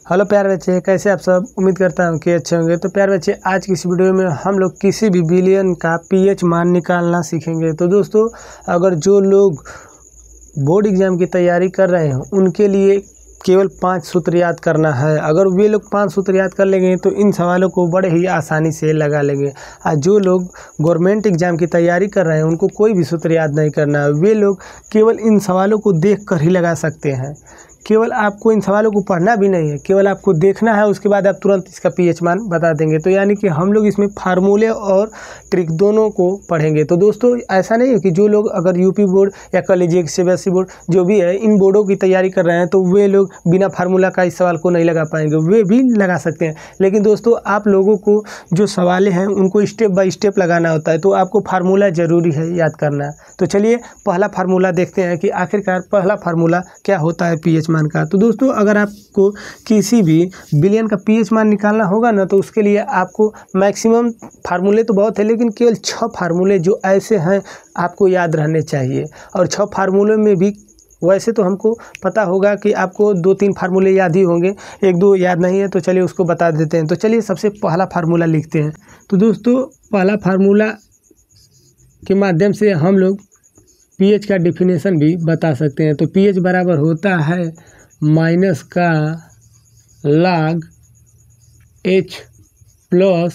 Hello प्यारे बच्चे, कैसे आप सब। उम्मीद करता हूँ कि अच्छे होंगे। तो प्यारे बच्चे, आज की इस वीडियो में हम लोग किसी भी बिलियन का पीएच मान निकालना सीखेंगे। तो दोस्तों, अगर जो लोग बोर्ड एग्जाम की तैयारी कर रहे हैं उनके लिए केवल 5 सूत्र याद करना है। अगर वे लोग 5 सूत्र याद कर लेंगे तो इन सवालों को बड़े ही आसानी से लगा लेंगे। और जो लोग गवर्नमेंट एग्जाम की तैयारी कर रहे हैं उनको कोई भी सूत्र याद नहीं करना है। वे लोग केवल इन सवालों को देख कर ही लगा सकते हैं। केवल आपको इन सवालों को पढ़ना भी नहीं है, केवल आपको देखना है, उसके बाद आप तुरंत इसका पीएच मान बता देंगे। तो यानी कि हम लोग इसमें फार्मूले और ट्रिक दोनों को पढ़ेंगे। तो दोस्तों, ऐसा नहीं है कि जो लोग अगर यूपी बोर्ड या कह लीजिए सीबीएसई बोर्ड जो भी है इन बोर्डों की तैयारी कर रहे हैं तो वे लोग बिना फार्मूला का इस सवाल को नहीं लगा पाएंगे। वे भी लगा सकते हैं, लेकिन दोस्तों आप लोगों को जो सवाल हैं उनको स्टेप बाय स्टेप लगाना होता है। तो आपको फार्मूला ज़रूरी है याद करना। तो चलिए पहला फार्मूला देखते हैं कि आखिरकार पहला फार्मूला क्या होता है पीएच मान का। तो दोस्तों, अगर आपको किसी भी बिलियन का पीएच मान निकालना होगा ना, तो उसके लिए आपको मैक्सिमम फार्मूले तो बहुत है, लेकिन केवल 6 फार्मूले जो ऐसे हैं आपको याद रहने चाहिए। और 6 फार्मूले में भी वैसे तो हमको पता होगा कि आपको 2-3 फार्मूले याद ही होंगे, 1-2 याद नहीं है। तो चलिए उसको बता देते हैं। तो चलिए सबसे पहला फार्मूला लिखते हैं। तो दोस्तों, पहला फार्मूला के माध्यम से हम लोग पीएच का डिफिनेशन भी बता सकते हैं। तो पीएच बराबर होता है माइनस का log H प्लस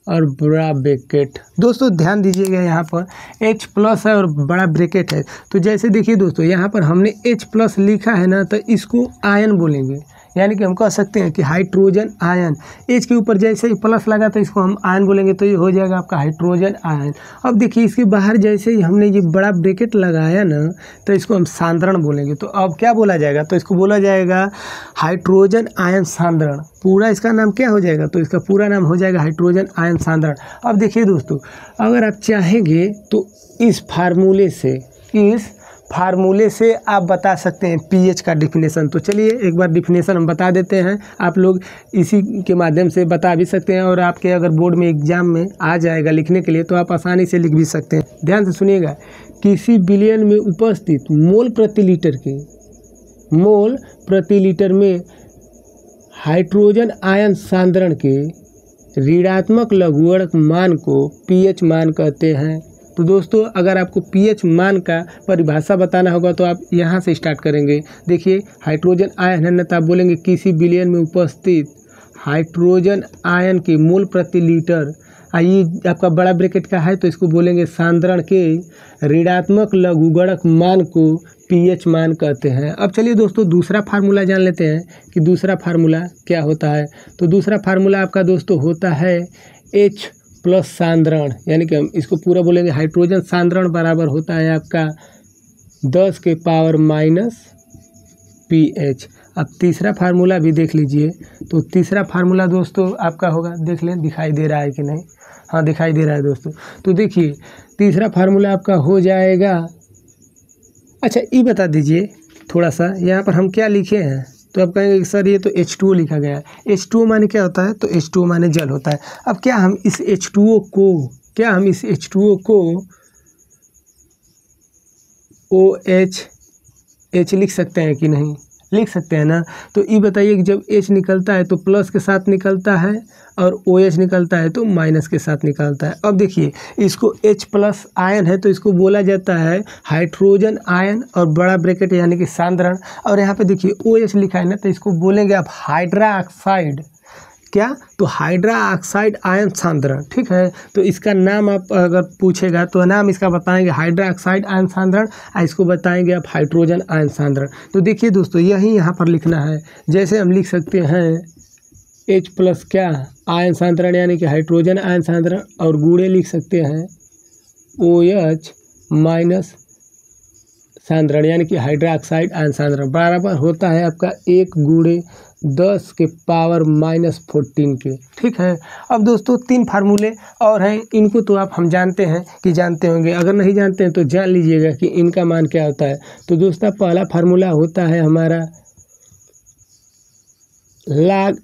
और बड़ा ब्रैकेट। दोस्तों ध्यान दीजिएगा, यहाँ पर H प्लस है और बड़ा ब्रैकेट है। तो जैसे देखिए दोस्तों, यहाँ पर हमने H प्लस लिखा है ना, तो इसको आयन बोलेंगे। यानी कि हम कह सकते हैं कि हाइड्रोजन आयन। H के ऊपर जैसे ही प्लस लगा तो इसको हम आयन बोलेंगे, तो ये हो जाएगा आपका हाइड्रोजन आयन। अब देखिए इसके बाहर जैसे ही हमने ये बड़ा ब्रैकेट लगाया ना, तो इसको हम सांद्रण बोलेंगे। तो अब क्या बोला जाएगा, तो इसको बोला जाएगा हाइड्रोजन आयन सांद्रण। पूरा इसका नाम क्या हो जाएगा, तो इसका पूरा नाम हो जाएगा हाइड्रोजन आयन सांद्रण। अब देखिए दोस्तों, अगर आप चाहेंगे तो इस फार्मूले से आप बता सकते हैं पीएच का डिफिनेशन। तो चलिए एक बार डिफिनेशन हम बता देते हैं। आप लोग इसी के माध्यम से बता भी सकते हैं, और आपके अगर बोर्ड में एग्जाम में आ जाएगा लिखने के लिए तो आप आसानी से लिख भी सकते हैं। ध्यान से सुनिएगा, किसी बिलियन में उपस्थित मोल प्रति लीटर में हाइड्रोजन आयन सांद्रण के ऋणात्मक लघुगणक मान को पीएच मान कहते हैं। तो दोस्तों, अगर आपको पीएच मान का परिभाषा बताना होगा तो आप यहाँ से स्टार्ट करेंगे। देखिए हाइड्रोजन आयन है ना, तो आप बोलेंगे किसी बिलियन में उपस्थित हाइड्रोजन आयन के मोल प्रति लीटर, ये आपका बड़ा ब्रैकेट का है तो इसको बोलेंगे सांद्रण के ऋणात्मक लघुगणक मान को पीएच मान कहते हैं। अब चलिए दोस्तों दूसरा फार्मूला जान लेते हैं कि दूसरा फार्मूला क्या होता है। तो दूसरा फार्मूला आपका दोस्तों होता है H प्लस सांद्रण, यानी कि हम इसको पूरा बोलेंगे हाइड्रोजन सांद्रण बराबर होता है आपका 10 के पावर माइनस pH। अब तीसरा फार्मूला भी देख लीजिए। तो तीसरा फार्मूला दोस्तों आपका होगा, देख लें दिखाई दे रहा है कि नहीं। हाँ दिखाई दे रहा है दोस्तों। तो देखिए तीसरा फार्मूला आपका हो जाएगा, अच्छा ये बता दीजिए थोड़ा सा, यहाँ पर हम क्या लिखे हैं। तो आप कहेंगे सर ये तो H2O लिखा गया है। H2O माने क्या होता है, तो H2O माने जल होता है। अब क्या हम इस H2O को OH लिख सकते हैं कि नहीं, लिख सकते हैं ना। तो ये बताइए कि जब H निकलता है तो प्लस के साथ निकलता है और OH निकलता है तो माइनस के साथ निकलता है। अब देखिए इसको H प्लस आयन है तो इसको बोला जाता है हाइड्रोजन आयन और बड़ा ब्रैकेट यानी कि सांद्रण। और यहाँ पे देखिए OH लिखा है ना, तो इसको बोलेंगे आप हाइड्रा ऑक्साइड। क्या, तो हाइड्रा ऑक्साइड आयन सांद्रण। ठीक है, तो इसका नाम आप अगर पूछेगा तो नाम इसका बताएंगे हाइड्रा ऑक्साइड आयन सांद्रण, इसको बताएंगे आप हाइड्रोजन आयन सांद्रण। तो देखिए दोस्तों यही यहाँ पर लिखना है। जैसे हम लिख सकते हैं H प्लस क्या आयन सांद्रण यानी कि हाइड्रोजन आयन सांद्रण, और गुणे लिख सकते हैं OH माइनस सांद्रण यानी कि हाइड्रा ऑक्साइड आयन सांद्रण बराबर होता है आपका 1 गुणे 10 के पावर माइनस 14 के। ठीक है, अब दोस्तों 3 फार्मूले और हैं, इनको तो आप हम जानते हैं कि जानते होंगे, अगर नहीं जानते हैं तो जान लीजिएगा कि इनका मान क्या होता है। तो दोस्तों पहला फार्मूला होता है हमारा log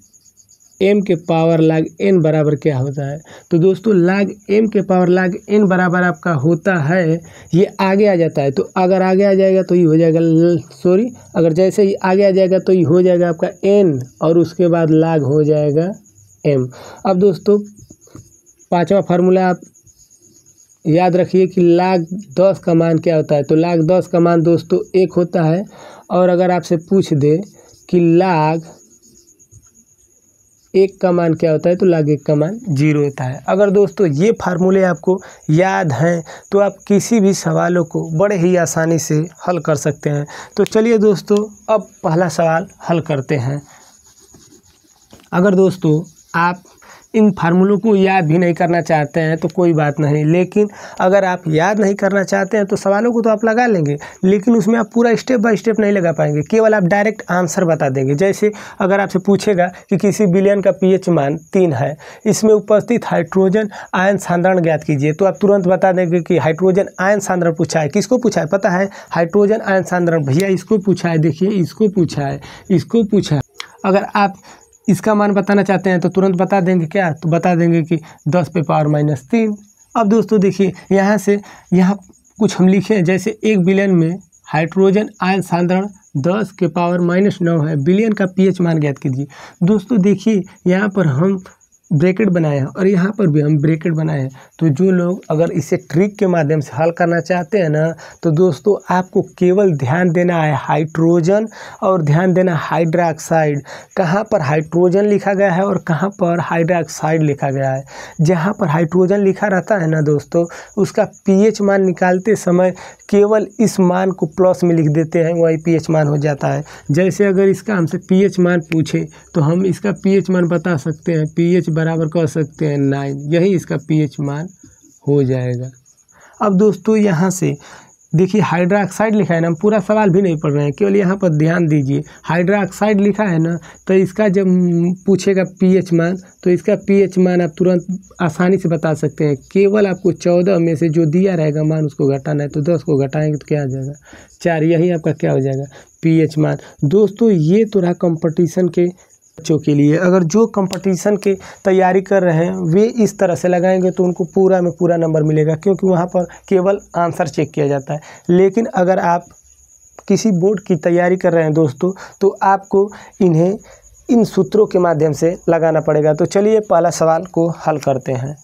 m के पावर log n बराबर क्या होता है। तो दोस्तों log m के पावर log n बराबर आपका होता है, ये आगे आ जाता है, तो अगर आगे आ जाएगा तो ये हो जाएगा अगर जैसे ही आगे आ जाएगा तो ये हो जाएगा आपका n और उसके बाद log हो जाएगा m। अब दोस्तों पांचवा फार्मूला आप याद रखिए कि log 10 का मान क्या होता है। तो log 10 का मान दोस्तों 1 होता है, और अगर आपसे पूछ दे कि log 1 का मान क्या होता है तो log 1 का मान 0 होता है। अगर दोस्तों ये फार्मूले आपको याद हैं तो आप किसी भी सवालों को बड़े ही आसानी से हल कर सकते हैं। तो चलिए दोस्तों अब पहला सवाल हल करते हैं। अगर दोस्तों आप इन फार्मूलों को याद भी नहीं करना चाहते हैं तो कोई बात नहीं, लेकिन अगर आप याद नहीं करना चाहते हैं तो सवालों को तो आप लगा लेंगे, लेकिन उसमें आप पूरा स्टेप बाय स्टेप नहीं लगा पाएंगे, केवल आप डायरेक्ट आंसर बता देंगे। जैसे अगर आपसे पूछेगा कि किसी विलयन का pH मान 3 है, इसमें उपस्थित हाइड्रोजन आयन सांद्रण ज्ञात कीजिए, तो आप तुरंत बता देंगे कि हाइड्रोजन आयन सांद्रण पूछा है। किसको पूछा है पता है? हाइड्रोजन आयन सांद्रण, भैया इसको पूछा है, देखिए इसको पूछा है, इसको पूछा है। अगर आप इसका मान बताना चाहते हैं तो तुरंत बता देंगे क्या, तो बता देंगे कि 10 पे पावर -3। अब दोस्तों देखिए यहाँ से यहाँ कुछ हम लिखे हैं, जैसे एक विलयन में हाइड्रोजन आयन सांद्रण 10 के पावर -9 है, विलयन का pH मान ज्ञात कीजिए। दोस्तों देखिए यहाँ पर हम ब्रैकेट बनाए हैं और यहाँ पर भी हम ब्रैकेट बनाए हैं। तो जो लोग अगर इसे ट्रिक के माध्यम से हल करना चाहते हैं ना, तो दोस्तों आपको केवल ध्यान देना है हाइड्रोजन और ध्यान देना हाइड्रोक्साइड। कहाँ पर हाइड्रोजन लिखा गया है और कहाँ पर हाइड्रोक्साइड लिखा गया है। जहाँ पर हाइड्रोजन लिखा रहता है ना दोस्तों, उसका pH मान निकालते समय केवल इस मान को प्लस में लिख देते हैं, वही pH मान हो जाता है। जैसे अगर इसका हमसे pH मान पूछे तो हम इसका pH मान बता सकते हैं, pH बराबर कह सकते हैं 9, यही इसका pH मान हो जाएगा। अब दोस्तों यहाँ से देखिए हाइड्रोक्साइड लिखा है ना, हम पूरा सवाल भी नहीं पढ़ रहे हैं, केवल यहाँ पर ध्यान दीजिए। हाइड्रोक्साइड लिखा है ना, तो इसका जब पूछेगा pH मान तो इसका pH मान आप तुरंत आसानी से बता सकते हैं। केवल आपको 14 में से जो दिया रहेगा मान उसको घटाना है, तो 10 को घटाएंगे तो क्या आ जाएगा 4, यही आपका क्या हो जाएगा pH मान। दोस्तों ये तो रहा कंपटीशन के बच्चों के लिए। अगर जो कंपटीशन के तैयारी कर रहे हैं वे इस तरह से लगाएंगे तो उनको पूरा में पूरा नंबर मिलेगा, क्योंकि वहाँ पर केवल आंसर चेक किया जाता है। लेकिन अगर आप किसी बोर्ड की तैयारी कर रहे हैं दोस्तों, तो आपको इन्हें इन सूत्रों के माध्यम से लगाना पड़ेगा। तो चलिए पहला सवाल को हल करते हैं।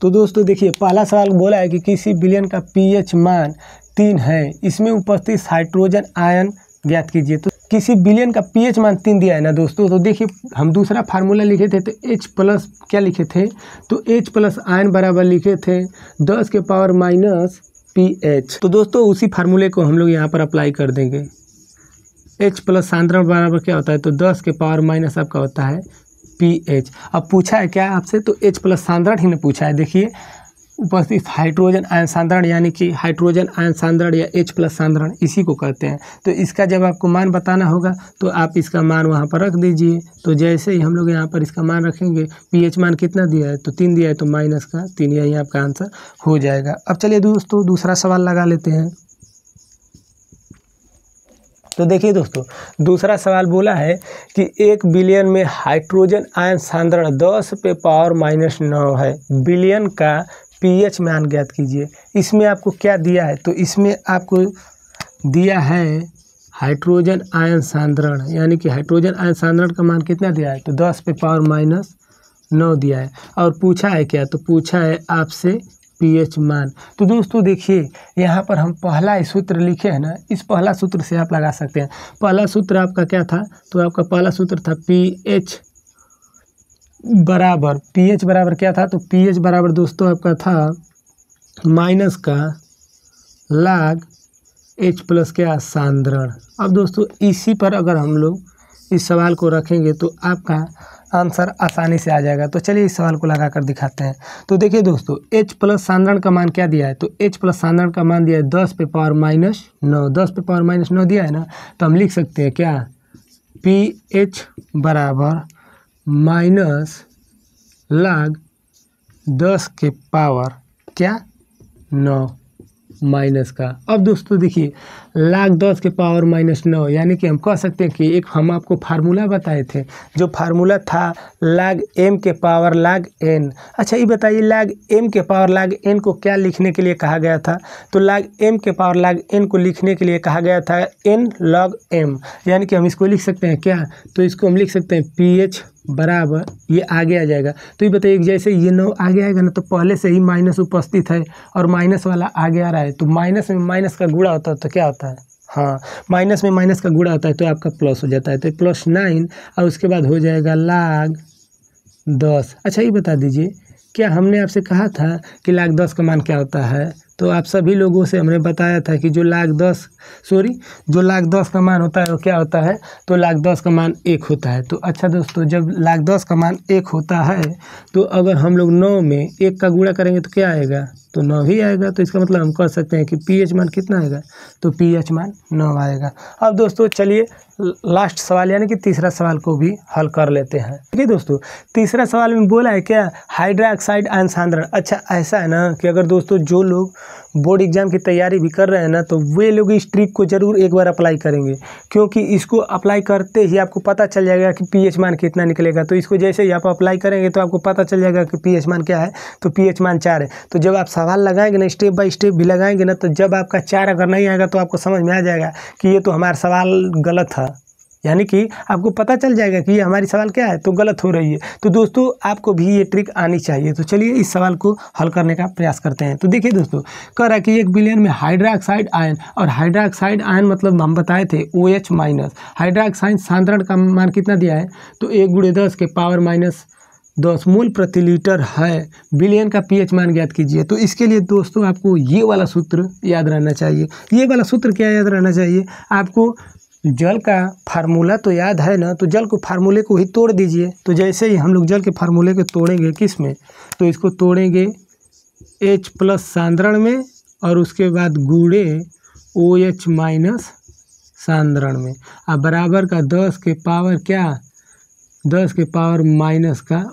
तो दोस्तों देखिए पहला सवाल बोला है कि किसी विलयन का pH मान 3 है, इसमें उपस्थित हाइड्रोजन आयन ज्ञात कीजिए। तो किसी विलयन का pH मान 3 दिया है ना दोस्तों, तो देखिए हम दूसरा फार्मूला लिखे थे तो H प्लस क्या लिखे थे, तो H प्लस आयन बराबर लिखे थे 10 के पावर -pH। तो दोस्तों उसी फार्मूले को हम लोग यहाँ पर अप्लाई कर देंगे। H प्लस सांद्रण बराबर क्या होता है, तो 10 के पावर माइनस आपका होता है pH। अब पूछा है क्या आपसे, तो H प्लस सांद्रण ही ने पूछा है। देखिए उपस्थित हाइड्रोजन आयन सांद्रण, यानी कि हाइड्रोजन आयन सांद्रण या H प्लस सांद्रण इसी को कहते हैं। तो इसका जब आपको मान बताना होगा तो आप इसका मान वहाँ पर रख दीजिए। तो जैसे ही हम लोग यहाँ पर इसका मान रखेंगे, pH मान कितना दिया है, तो 3 दिया है, तो -3, यही आपका आंसर हो जाएगा। अब चलिए दोस्तों दूसरा सवाल लगा लेते हैं। तो देखिए दोस्तों दूसरा सवाल बोला है कि एक विलयन में हाइड्रोजन आयन सांद्रण 10 पे पावर -9 है, विलयन का pH मान ज्ञात कीजिए। इसमें आपको क्या दिया है, तो इसमें आपको दिया है हाइड्रोजन आयन सांद्रण, यानी कि हाइड्रोजन आयन सांद्रण का मान कितना दिया है, तो 10 पे पावर -9 दिया है। और पूछा है क्या, तो पूछा है आपसे pH मान। तो दोस्तों देखिए यहाँ पर हम पहला सूत्र लिखे हैं ना, इस पहला सूत्र से आप लगा सकते हैं। पहला सूत्र आपका क्या था, तो आपका पहला सूत्र था pH बराबर क्या था, तो pH बराबर दोस्तों आपका था माइनस का log H प्लस क्या सांद्रण। अब दोस्तों इसी पर अगर हम लोग इस सवाल को रखेंगे तो आपका आंसर आसानी से आ जाएगा। तो चलिए इस सवाल को लगा कर दिखाते हैं। तो देखिए दोस्तों H प्लस सांद्रण का मान क्या दिया है, तो H प्लस सांद्रण का मान दिया है 10 पे पावर -9, 10 पे पावर -9 दिया है ना, तो हम लिख सकते हैं क्या, pH बराबर -log 10 के पावर क्या 9। माइनस का। अब दोस्तों देखिए log 10 के पावर -9, यानी कि हम कह सकते हैं कि एक हम आपको फार्मूला बताए थे, जो फार्मूला था log m के पावर log n। अच्छा ये बताइए log m के पावर log n को क्या लिखने के लिए कहा गया था? तो log m के पावर log n को लिखने के लिए कहा गया था n log m, यानी कि हम इसको लिख सकते हैं क्या? तो इसको हम लिख सकते हैं pH बराबर, ये आगे आ जाएगा। तो ये बताइए जैसे ये 9 आगे आएगा ना, तो पहले से ही माइनस उपस्थित है और माइनस वाला आगे आ रहा है, तो माइनस में माइनस का गुणा होता है तो क्या होता है? हाँ, माइनस में माइनस का गुणा होता है तो आपका प्लस हो जाता है, तो +9 और उसके बाद हो जाएगा log 10। अच्छा ये बता दीजिए, क्या हमने आपसे कहा था कि log 10 का मान क्या होता है? तो आप सभी लोगों से हमने बताया था कि जो log 10 का मान होता है वो क्या होता है? तो log 10 का मान 1 होता है। तो अच्छा दोस्तों, जब log 10 का मान 1 होता है तो अगर हम लोग 9 में 1 का गुणा करेंगे तो क्या आएगा? तो 9 ही आएगा। तो इसका मतलब हम कह सकते हैं कि pH मान कितना आएगा? तो pH मान 9 आएगा। अब दोस्तों चलिए लास्ट सवाल यानी कि तीसरा सवाल को भी हल कर लेते हैं। ठीक है दोस्तों, तीसरा सवाल में बोला है क्या? हाइड्रोक्साइड आयन सांद्रण। अच्छा ऐसा है ना कि अगर दोस्तों जो लोग बोर्ड एग्जाम की तैयारी भी कर रहे हैं ना, तो वे लोग इस ट्रिक को ज़रूर एक बार अप्लाई करेंगे, क्योंकि इसको अप्लाई करते ही आपको पता चल जाएगा कि pH मान कितना निकलेगा। तो इसको जैसे ही आप अप्लाई करेंगे तो आपको पता चल जाएगा कि pH मान क्या है। तो pH मान 4 है। तो जब आप सवाल लगाएंगे ना, स्टेप बाय स्टेप भी लगाएंगे ना, तो जब आपका 4 अगर नहीं आएगा तो आपको समझ में आ जाएगा कि ये तो हमारा सवाल गलत था, यानी कि आपको पता चल जाएगा कि ये हमारी सवाल क्या है, तो गलत हो रही है। तो दोस्तों आपको भी ये ट्रिक आनी चाहिए। तो चलिए इस सवाल को हल करने का प्रयास करते हैं। तो देखिए दोस्तों, कह रहा है कि 1 बिलियन में हाइड्रोक्साइड आयन, और हाइड्रोक्साइड आयन मतलब हम बताए थे OH माइनस। हाइड्रोक्साइड सांद्रण का मान कितना दिया है? तो 1 × 10 के पावर -10 मोल प्रति लीटर है। बिलियन का pH मान ज्ञात कीजिए। तो इसके लिए दोस्तों आपको ये वाला सूत्र याद रहना चाहिए। ये वाला सूत्र क्या याद रहना चाहिए आपको? जल का फार्मूला तो याद है ना, तो जल को फार्मूले को ही तोड़ दीजिए। तो जैसे ही हम लोग जल के फार्मूले को तोड़ेंगे किस में? तो इसको तोड़ेंगे H+ सांद्रण में, और उसके बाद गुणे OH माइनस सांद्रण में, अब बराबर का 10 के पावर क्या? 10 के पावर -14।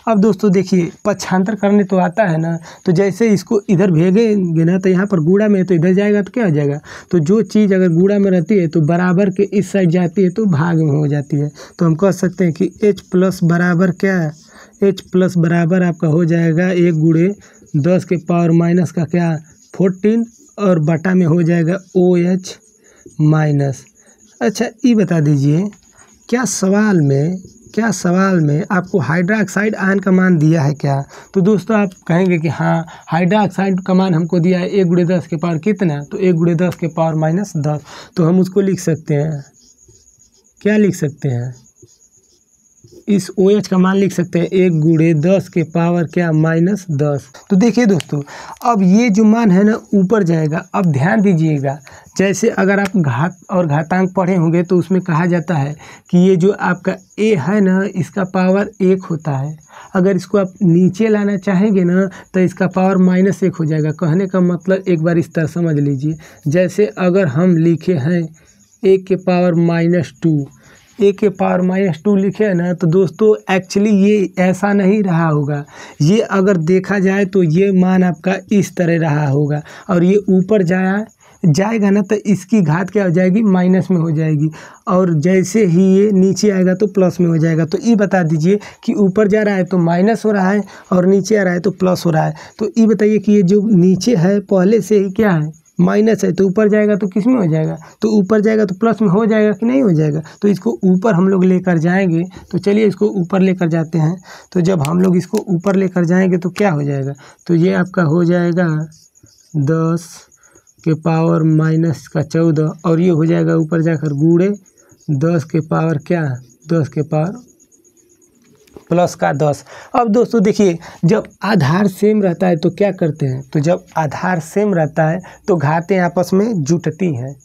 अब दोस्तों देखिए पक्षांतर करने तो आता है ना, तो जैसे इसको इधर भेजेंगे ना, तो यहाँ पर गुणा में तो इधर जाएगा तो क्या हो जाएगा? तो जो चीज़ अगर गुणा में रहती है तो बराबर के इस साइड जाती है तो भाग में हो जाती है। तो हम कह सकते हैं कि H+ बराबर क्या? H+ बराबर आपका हो जाएगा 1 × 10 के पावर माइनस का क्या? 14, और बटा में हो जाएगा OH माइनस। अच्छा ये बता दीजिए, क्या सवाल में आपको हाइड्रोक्साइड आयन का मान दिया है क्या? तो दोस्तों आप कहेंगे कि हाँ हाइड्रोक्साइड का मान हमको दिया है 1 × 10 के पावर कितना? तो 1 × 10 के पावर -10। तो हम उसको लिख सकते हैं, क्या लिख सकते हैं? इस OH का मान लिख सकते हैं 1 × 10 के पावर क्या? -10। तो देखिए दोस्तों, अब ये जो मान है ना ऊपर जाएगा। अब ध्यान दीजिएगा, जैसे अगर आप घात और घातांक पढ़े होंगे तो उसमें कहा जाता है कि ये जो आपका A है ना, इसका पावर 1 होता है। अगर इसको आप नीचे लाना चाहेंगे ना तो इसका पावर -1 हो जाएगा। कहने का मतलब एक बार इस तरह समझ लीजिए, जैसे अगर हम लिखे हैं 1 के पावर -2, 1 के पावर -2 लिखे है ना, तो दोस्तों एक्चुअली ये ऐसा नहीं रहा होगा। ये अगर देखा जाए तो ये मान आपका इस तरह रहा होगा, और ये ऊपर जाएगा ना तो इसकी घात क्या हो जाएगी? माइनस में हो जाएगी, और जैसे ही ये नीचे आएगा तो प्लस में हो जाएगा। तो ये बता दीजिए कि ऊपर जा रहा है तो माइनस हो रहा है, और नीचे आ रहा है तो प्लस हो रहा है। तो ये बताइए कि ये जो नीचे है पहले से ही क्या है? माइनस है। तो ऊपर जाएगा तो किस में हो जाएगा? तो ऊपर जाएगा तो प्लस में हो जाएगा कि नहीं हो जाएगा? तो इसको ऊपर हम लोग लेकर जाएंगे। तो चलिए इसको ऊपर लेकर जाते हैं। तो जब हम लोग इसको ऊपर लेकर जाएंगे तो क्या हो जाएगा? तो ये आपका हो जाएगा 10 के पावर -14, और ये हो जाएगा ऊपर जाकर गुणे 10 के पावर क्या? 10 के पावर +10। अब दोस्तों देखिए, जब आधार सेम रहता है तो क्या करते हैं? तो जब आधार सेम रहता है तो घातें आपस में जुटती हैं।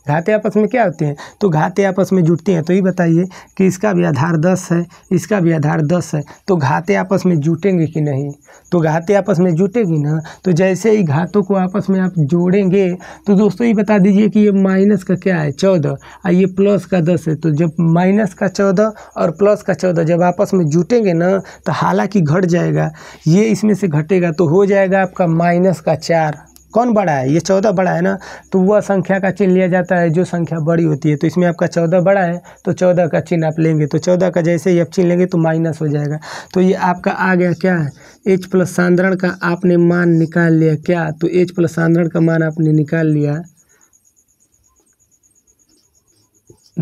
घातें आपस में क्या होती हैं? तो घातें आपस में जुटती हैं। तो ये बताइए कि इसका भी आधार 10 है, इसका भी आधार 10 है, तो घातें आपस में जुटेंगे कि नहीं? तो घातें आपस में जुटेगी ना। तो जैसे ही घातों को आपस में आप जोड़ेंगे तो दोस्तों ये बता दीजिए कि ये माइनस का क्या है? 14, और ये प्लस का 10 है। तो जब माइनस का 14 और प्लस का 14 जब आपस में जुटेंगे ना, तो हालांकि घट जाएगा, ये इसमें से घटेगा तो हो जाएगा आपका -4। कौन बड़ा है, ये 14 बड़ा है ना, तो वह संख्या का चिन्ह लिया जाता है जो संख्या बड़ी होती है। तो इसमें आपका 14 बड़ा है तो 14 का चिन्ह आप लेंगे, तो 14 का जैसे ही आप चिन्ह लेंगे तो माइनस हो जाएगा। तो ये आपका आ गया क्या है, h प्लस साधारण का आपने मान निकाल लिया क्या, तो h प्लस साधारण का मान आपने निकाल लिया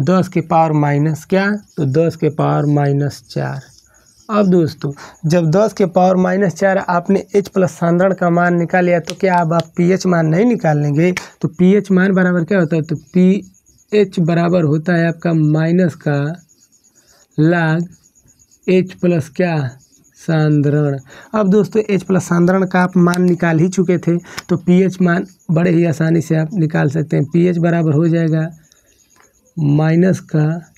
10 के पावर माइनस क्या, तो 10 के पावर माइनस 4। अब दोस्तों जब 10 के पावर माइनस 4 आपने h प्लस साधारण का मान निकाल लिया तो क्या अब आप pH मान नहीं निकाल लेंगे, तो pH मान बराबर क्या होता है, तो pH बराबर होता है आपका माइनस का log h प्लस क्या साधारण। अब दोस्तों h प्लस साधारण का आप मान निकाल ही चुके थे, तो pH मान बड़े ही आसानी से आप निकाल सकते हैं। pH बराबर हो जाएगा माइनस का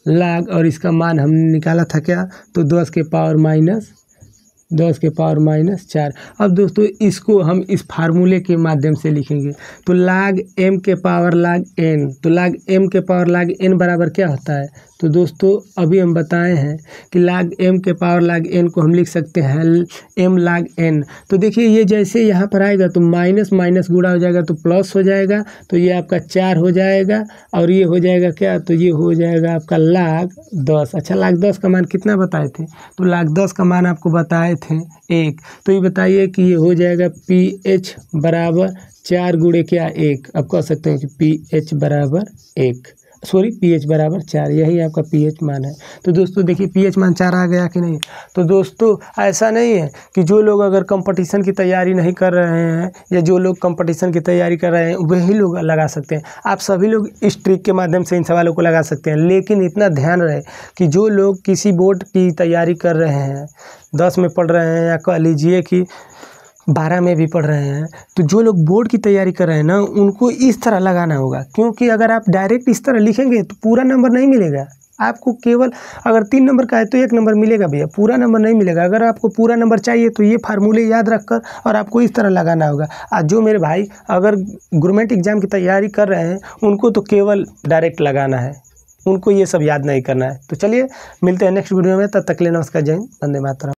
log, और इसका मान हमने निकाला था क्या, तो 10 के पावर माइनस 4। अब दोस्तों इसको हम इस फार्मूले के माध्यम से लिखेंगे, तो log m के पावर log n, तो log m के पावर log n बराबर क्या होता है, तो दोस्तों अभी हम बताए हैं कि log m के पावर log n को हम लिख सकते हैं m log n। तो देखिए ये जैसे यहाँ पर आएगा तो माइनस माइनस गुणा हो जाएगा तो प्लस हो जाएगा, तो ये आपका 4 हो जाएगा, और ये हो जाएगा क्या, तो ये हो जाएगा आपका log 10। अच्छा log 10 का मान कितना बताए थे, तो log 10 का मान आपको बताए थे 1। तो ये बताइए कि ये हो जाएगा pH बराबर 4 गुणे क्या 1, आप कह सकते हैं कि pH बराबर 1, सॉरी pH बराबर 4, यही आपका pH मान है। तो दोस्तों देखिए pH मान 4 आ गया कि नहीं। तो दोस्तों ऐसा नहीं है कि जो लोग अगर कंपटीशन की तैयारी नहीं कर रहे हैं या जो लोग कंपटीशन की तैयारी कर रहे हैं वही लोग लगा सकते हैं। आप सभी लोग इस ट्रिक के माध्यम से इन सवालों को लगा सकते हैं, लेकिन इतना ध्यान रहे कि जो लोग किसी बोर्ड की तैयारी कर रहे हैं, 10 में पढ़ रहे हैं या कह लीजिए कि 12 में भी पढ़ रहे हैं, तो जो लोग बोर्ड की तैयारी कर रहे हैं ना उनको इस तरह लगाना होगा, क्योंकि अगर आप डायरेक्ट इस तरह लिखेंगे तो पूरा नंबर नहीं मिलेगा आपको। केवल अगर 3 नंबर का है तो 1 नंबर मिलेगा भैया, पूरा नंबर नहीं मिलेगा। अगर आपको पूरा नंबर चाहिए तो ये फार्मूले याद रखकर और आपको इस तरह लगाना होगा। आज जो मेरे भाई अगर गवर्नमेंट एग्जाम की तैयारी कर रहे हैं उनको तो केवल डायरेक्ट लगाना है, उनको ये सब याद नहीं करना है। तो चलिए मिलते हैं नेक्स्ट वीडियो में, तब तक के लिए नमस्कार, जय हिंद, वंदे मातरम।